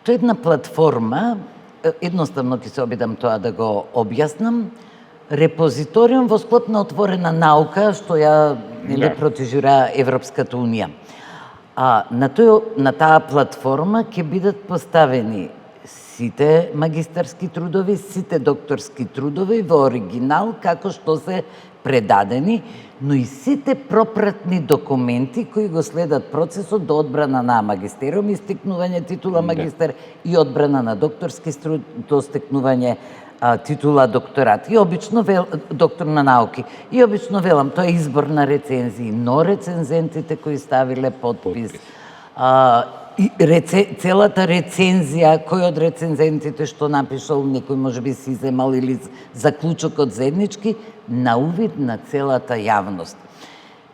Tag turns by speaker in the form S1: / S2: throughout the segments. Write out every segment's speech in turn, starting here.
S1: Тоа е една платформа, едноставно ќе се обидам тоа да го објаснам, репозиториум во склоп на отворена наука, што ја протежира Европската унија. На таа платформа ќе бидат поставени сите магистарски трудови, сите докторски трудови во оригинал, како што се предадени, но и сите пропратни документи кои го следат процесот до одбрана на магистериум и стекнување титула магистер и одбрана на докторски до стекнување титула докторат. И обично доктор на науки. И обично велам, тоа е избор на рецензии, но рецензентите кои ставиле подпис, и целата рецензија, кој од рецензентите што напишал, некој можеби си земал или заклучокот заеднички, на увид на целата јавност.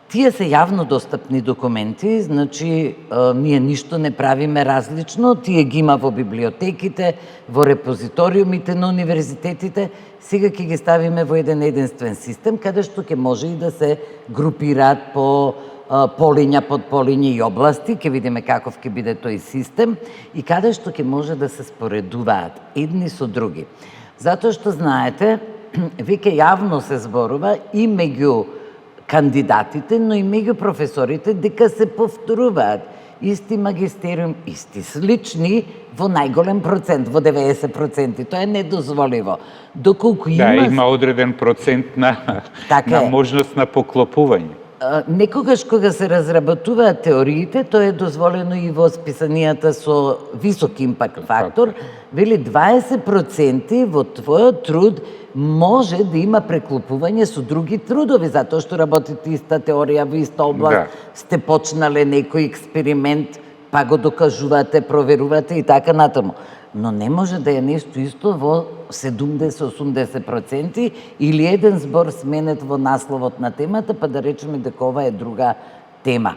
S1: Тие се јавно достапни документи, значи ние ништо не правиме различно, тие ги има во библиотеките, во репозиториумите на универзитетите, сега ќе ги ставиме во еден единствен систем, каде што ќе може и да се групираат по полиња, подполиња и области, ќе видиме каков ќе биде тој систем и каде што ќе може да се споредуваат едни со други. Затоа што знаете, веќе јавно се зборува и меѓу кандидатите, но и меѓу професорите дека се повторуваат исти магистериум, исти слични во најголем процент, во 90%. Тоа е недозволиво. Доколку
S2: има одреден процент на можност на поклопување.
S1: Некогаш кога се разработуваат теориите, тоа е дозволено и во списанијата со висок импакт фактор, вели 20% во твојот труд може да има преклопување со други трудови, затоа што работите иста теорија во иста област, сте почнале некој експеримент, па го докажувате, проверувате и така натаму. Но не може да е нешто исто во 70-80% или еден збор сменет во насловот на темата, па да речеме дека ова е друга тема.